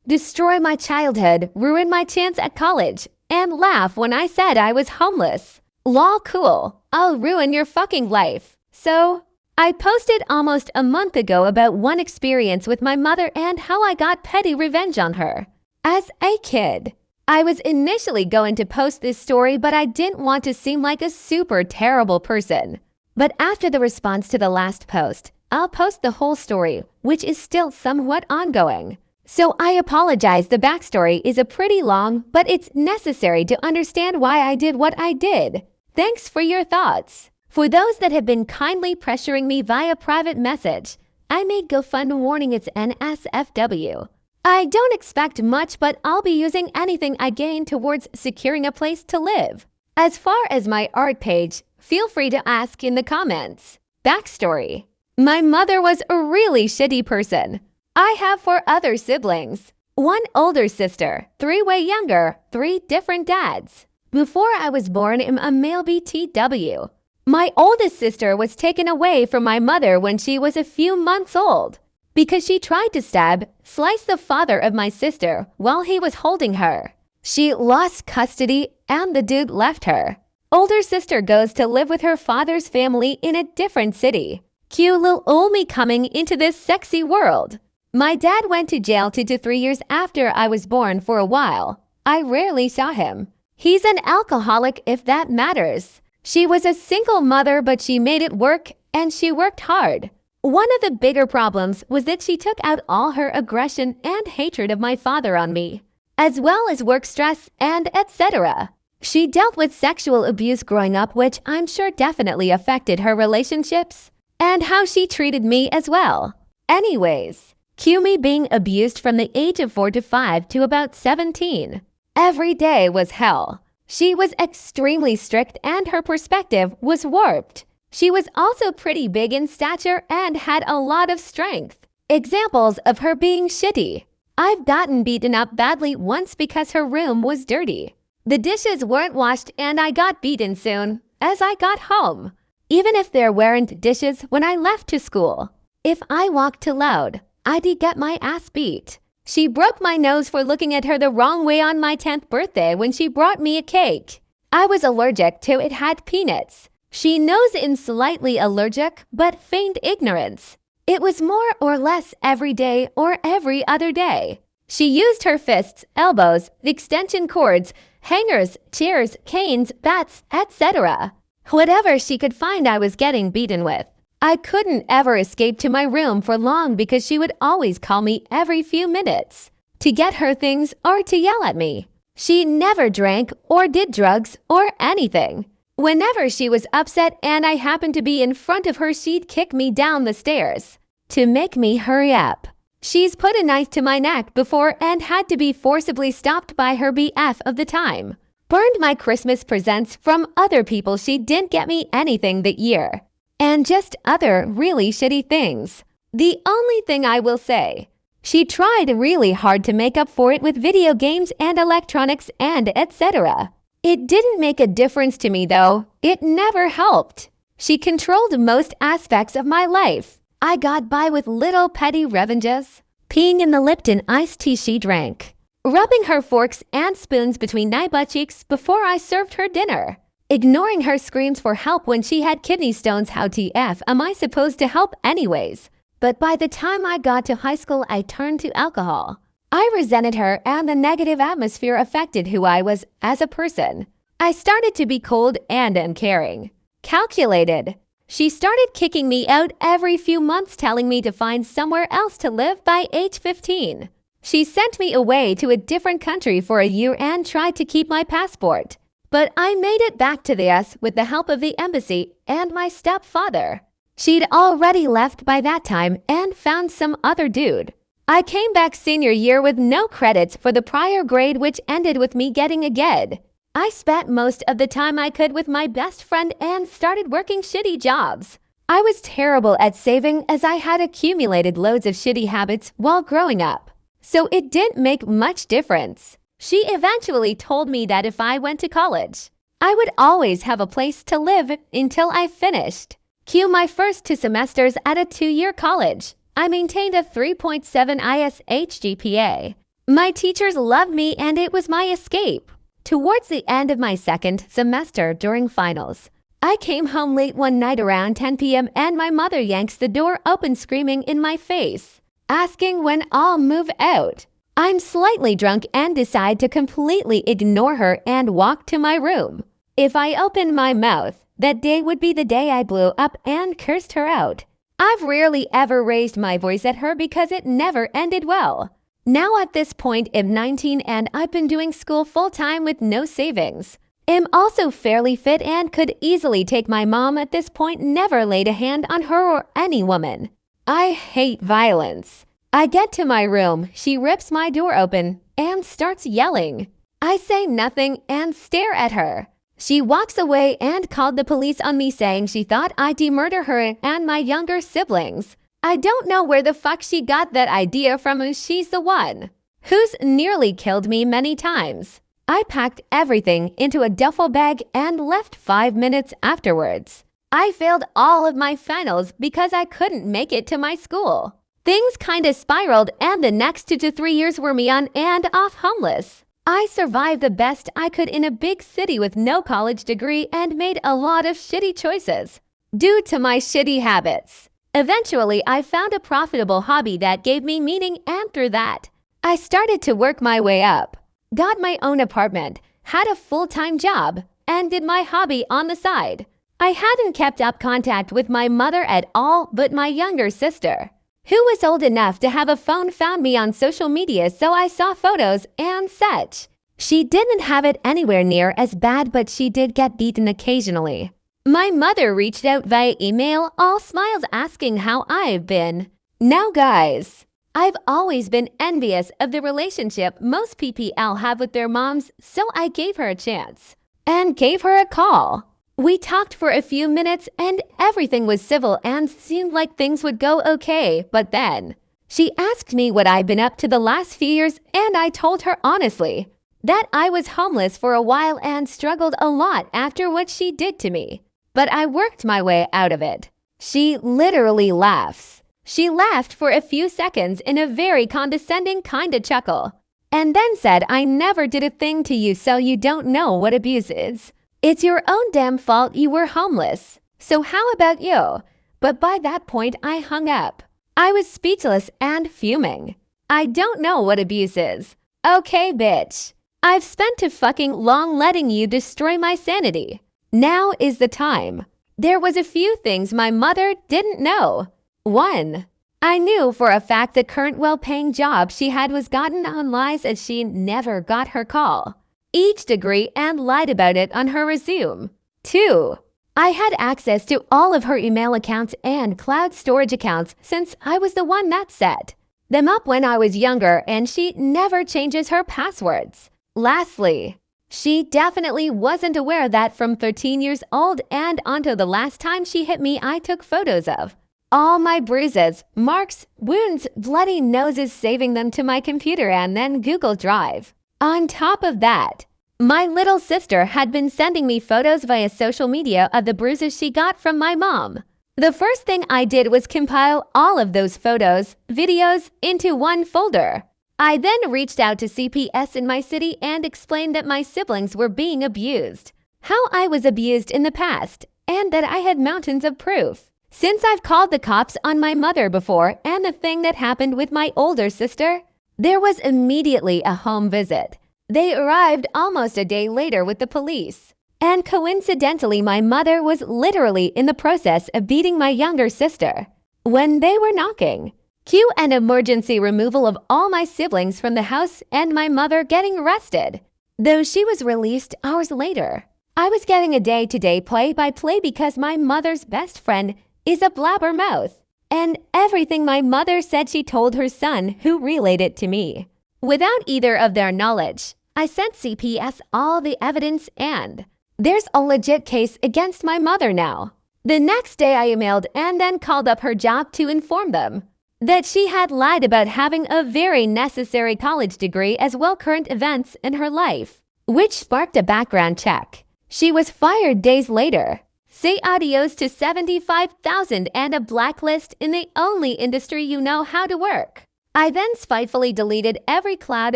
destroy my childhood, ruin my chance at college, and laugh when I said I was homeless. Lol cool. I'll ruin your fucking life. So, I posted almost a month ago about one experience with my mother and how I got petty revenge on her. As a kid, I was initially going to post this story, but I didn't want to seem like a super terrible person. But after the response to the last post, I'll post the whole story, which is still somewhat ongoing. So I apologize, the backstory is a pretty long, but it's necessary to understand why I did what I did. Thanks for your thoughts. For those that have been kindly pressuring me via private message, I made GoFund warning it's NSFW. I don't expect much, but I'll be using anything I gain towards securing a place to live. As far as my art page, feel free to ask in the comments. Backstory. My mother was a really shitty person. I have 4 other siblings. 1 older sister, 3 way younger, 3 different dads. Before I was born, I'm a male BTW. My oldest sister was taken away from my mother when she was a few months old because she tried to slice the father of my sister while he was holding her. She lost custody and the dude left her. Older sister goes to live with her father's family in a different city. Cute little me coming into this sexy world. My dad went to jail 2 to 3 years after I was born for a while. I rarely saw him. He's an alcoholic if that matters. She was a single mother, but she made it work and she worked hard. One of the bigger problems was that she took out all her aggression and hatred of my father on me, as well as work stress and etc. She dealt with sexual abuse growing up, which I'm sure definitely affected her relationships and how she treated me as well. Anyways, cue me being abused from the age of 4 to 5 to about 17. Every day was hell. She was extremely strict and her perspective was warped. She was also pretty big in stature and had a lot of strength. Examples of her being shitty. I've gotten beaten up badly once because her room was dirty. The dishes weren't washed and I got beaten soon as I got home, even if there weren't dishes when I left to school. If I walked too loud, I'd get my ass beat. She broke my nose for looking at her the wrong way on my 10th birthday when she brought me a cake. I was allergic to it had peanuts. She knows I'm slightly allergic, but feigned ignorance. It was more or less every day or every other day. She used her fists, elbows, extension cords, hangers, chairs, canes, bats, etc. Whatever she could find I was getting beaten with. I couldn't ever escape to my room for long because she would always call me every few minutes to get her things or to yell at me. She never drank or did drugs or anything. Whenever she was upset and I happened to be in front of her, she'd kick me down the stairs to make me hurry up. She's put a knife to my neck before and had to be forcibly stopped by her BF of the time. Burned my Christmas presents from other people. She didn't get me anything that year. And just other really shitty things. The only thing I will say, she tried really hard to make up for it with video games and electronics and etc. It didn't make a difference to me though. It never helped. She controlled most aspects of my life. I got by with little petty revenges. Peeing in the Lipton iced tea she drank. Rubbing her forks and spoons between my butt cheeks before I served her dinner. Ignoring her screams for help when she had kidney stones. How TF am I supposed to help anyways? But by the time I got to high school, I turned to alcohol. I resented her and the negative atmosphere affected who I was as a person. I started to be cold and uncaring. Calculated. She started kicking me out every few months, telling me to find somewhere else to live by age 15. She sent me away to a different country for a year and tried to keep my passport. But I made it back to the US with the help of the embassy and my stepfather. She'd already left by that time and found some other dude. I came back senior year with no credits for the prior grade, which ended with me getting a GED. I spent most of the time I could with my best friend and started working shitty jobs. I was terrible at saving as I had accumulated loads of shitty habits while growing up. So it didn't make much difference. She eventually told me that if I went to college, I would always have a place to live until I finished. Cue my first 2 semesters at a 2-year college. I maintained a 3.7 ISH GPA. My teachers loved me and it was my escape. Towards the end of my second semester during finals, I came home late one night around 10 p.m. and my mother yanks the door open screaming in my face, asking when I'll move out. I'm slightly drunk and decide to completely ignore her and walk to my room. If I opened my mouth, that day would be the day I blew up and cursed her out. I've rarely ever raised my voice at her because it never ended well. Now at this point, I'm 19 and I've been doing school full-time with no savings. Am also fairly fit and could easily take my mom at this point, never laid a hand on her or any woman. I hate violence. I get to my room, she rips my door open and starts yelling. I say nothing and stare at her. She walks away and called the police on me saying she thought I'd murder her and my younger siblings. I don't know where the fuck she got that idea from. She's the one who's nearly killed me many times. I packed everything into a duffel bag and left 5 minutes afterwards. I failed all of my finals because I couldn't make it to my school. Things kinda spiraled and the next 2 to 3 years were me on and off homeless. I survived the best I could in a big city with no college degree and made a lot of shitty choices due to my shitty habits. Eventually, I found a profitable hobby that gave me meaning, and through that, I started to work my way up. Got my own apartment, had a full-time job, and did my hobby on the side. I hadn't kept up contact with my mother at all, but my younger sister, who was old enough to have a phone, found me on social media, so I saw photos and such. She didn't have it anywhere near as bad, but she did get beaten occasionally. My mother reached out via email, all smiles, asking how I've been. Now guys, I've always been envious of the relationship most PPL have with their moms, so I gave her a chance and gave her a call. We talked for a few minutes and everything was civil and seemed like things would go okay, but then she asked me what I'd been up to the last few years and I told her honestly that I was homeless for a while and struggled a lot after what she did to me. But I worked my way out of it. She literally laughs. She laughed for a few seconds in a very condescending kind of chuckle, and then said, I never did a thing to you, so you don't know what abuse is. It's your own damn fault you were homeless. So how about you? But by that point, I hung up. I was speechless and fuming. I don't know what abuse is. Okay, bitch. I've spent too fucking long letting you destroy my sanity. Now is the time. There was a few things my mother didn't know. 1. I knew for a fact the current well-paying job she had was gotten on lies as she never got her call each degree and lied about it on her resume. 2. I had access to all of her email accounts and cloud storage accounts since I was the one that set them up when I was younger and she never changes her passwords. Lastly, she definitely wasn't aware that from 13 years old and onto the last time she hit me, I took photos of all my bruises, marks, wounds, bloody noses, saving them to my computer and then Google Drive. On top of that, my little sister had been sending me photos via social media of the bruises she got from my mom. The first thing I did was compile all of those photos, videos into one folder. I then reached out to CPS in my city and explained that my siblings were being abused, how I was abused in the past, and that I had mountains of proof. Since I've called the cops on my mother before and the thing that happened with my older sister, there was immediately a home visit. They arrived almost a day later with the police. And coincidentally, my mother was literally in the process of beating my younger sister when they were knocking. Cue an emergency removal of all my siblings from the house and my mother getting arrested, though she was released hours later. I was getting a day-to-day play-by-play because my mother's best friend is a blabbermouth, and everything my mother said she told her son, who relayed it to me. Without either of their knowledge, I sent CPS all the evidence and there's a legit case against my mother now. The next day I emailed and then called up her job to inform them that she had lied about having a very necessary college degree as well current events in her life, which sparked a background check. She was fired days later. Say adios to $75,000 and a blacklist in the only industry you know how to work. I then spitefully deleted every cloud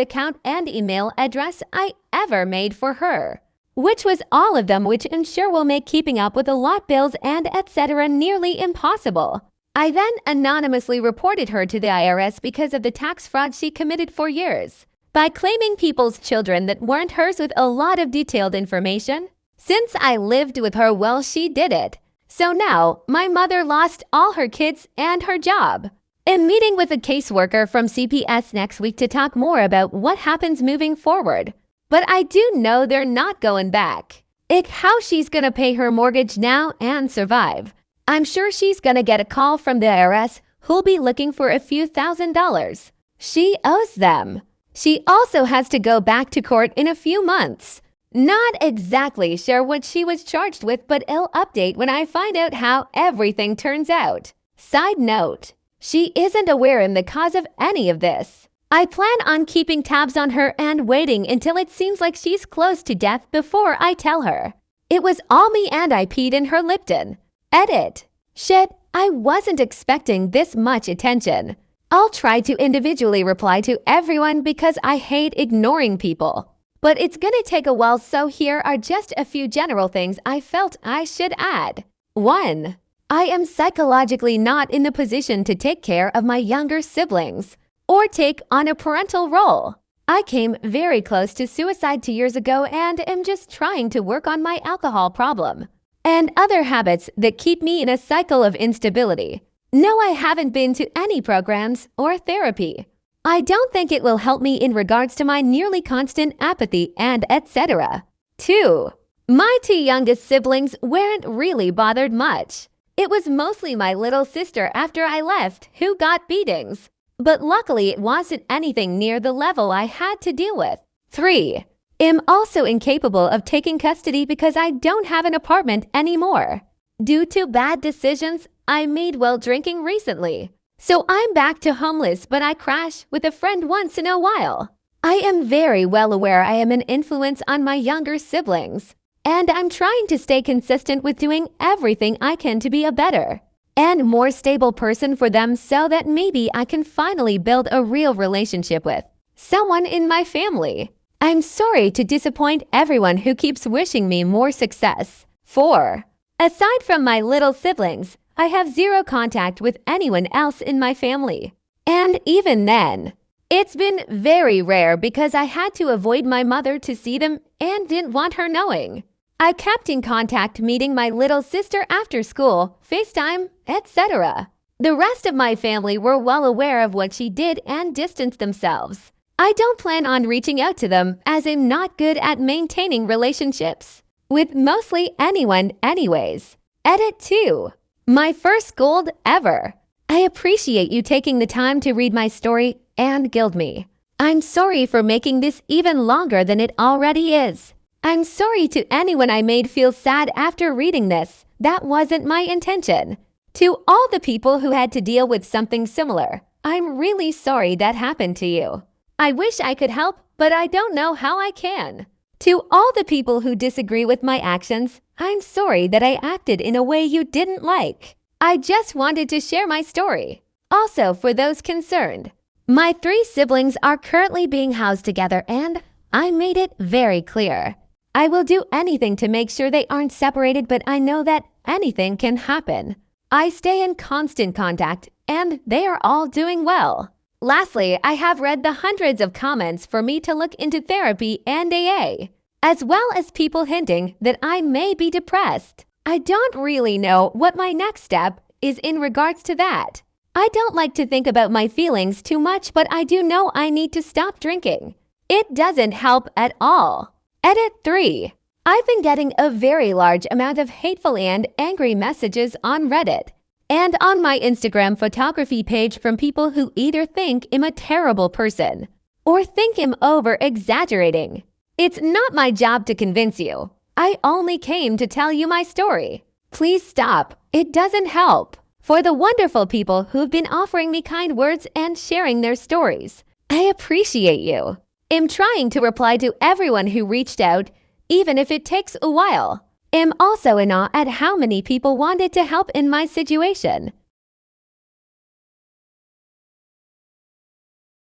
account and email address I ever made for her, which was all of them, which I'm sure will make keeping up with the lot bills and etc. nearly impossible. I then anonymously reported her to the IRS because of the tax fraud she committed for years, by claiming people's children that weren't hers with a lot of detailed information. Since I lived with her while she did it, so now my mother lost all her kids and her job. I'm meeting with a caseworker from CPS next week to talk more about what happens moving forward. But I do know they're not going back. How she's gonna pay her mortgage now and survive. I'm sure she's gonna get a call from the IRS who'll be looking for a few $1,000s. She owes them. She also has to go back to court in a few months. Not exactly sure what she was charged with, but I'll update when I find out how everything turns out. Side note, she isn't aware in the cause of any of this. I plan on keeping tabs on her and waiting until it seems like she's close to death before I tell her. It was all me and I peed in her Lipton. Edit. Shit, I wasn't expecting this much attention. I'll try to individually reply to everyone because I hate ignoring people. But it's gonna take a while, so here are just a few general things I felt I should add. 1. I am psychologically not in the position to take care of my younger siblings or take on a parental role. I came very close to suicide 2 years ago and am just trying to work on my alcohol problem and other habits that keep me in a cycle of instability. No, I haven't been to any programs or therapy. I don't think it will help me in regards to my nearly constant apathy and etc. 2. My 2 youngest siblings weren't really bothered much. It was mostly my little sister after I left who got beatings. But luckily it wasn't anything near the level I had to deal with. 3. I'm also incapable of taking custody because I don't have an apartment anymore, due to bad decisions I made while drinking recently. So I'm back to homeless, but I crash with a friend once in a while. I am very well aware I am an influence on my younger siblings, and I'm trying to stay consistent with doing everything I can to be a better and more stable person for them so that maybe I can finally build a real relationship with someone in my family. I'm sorry to disappoint everyone who keeps wishing me more success. 4. Aside from my little siblings, I have zero contact with anyone else in my family. And even then, it's been very rare because I had to avoid my mother to see them and didn't want her knowing. I kept in contact meeting my little sister after school, FaceTime, etc. The rest of my family were well aware of what she did and distanced themselves. I don't plan on reaching out to them as I'm not good at maintaining relationships with mostly anyone anyways. Edit 2. My first gold ever. I appreciate you taking the time to read my story and guild me. I'm sorry for making this even longer than it already is. I'm sorry to anyone I made feel sad after reading this. That wasn't my intention. To all the people who had to deal with something similar, I'm really sorry that happened to you. I wish I could help, but I don't know how I can. To all the people who disagree with my actions, I'm sorry that I acted in a way you didn't like. I just wanted to share my story. Also, for those concerned, my 3 siblings are currently being housed together and I made it very clear. I will do anything to make sure they aren't separated, but I know that anything can happen. I stay in constant contact and they are all doing well. Lastly, I have read the hundreds of comments for me to look into therapy and AA, as well as people hinting that I may be depressed. I don't really know what my next step is in regards to that. I don't like to think about my feelings too much, but I do know I need to stop drinking. It doesn't help at all. Edit 3. I've been getting a very large amount of hateful and angry messages on Reddit and on my Instagram photography page from people who either think I'm a terrible person or think I'm over-exaggerating. It's not my job to convince you. I only came to tell you my story. Please stop. It doesn't help. For the wonderful people who've been offering me kind words and sharing their stories, I appreciate you. I'm trying to reply to everyone who reached out, even if it takes a while. I'm also in awe at how many people wanted to help in my situation.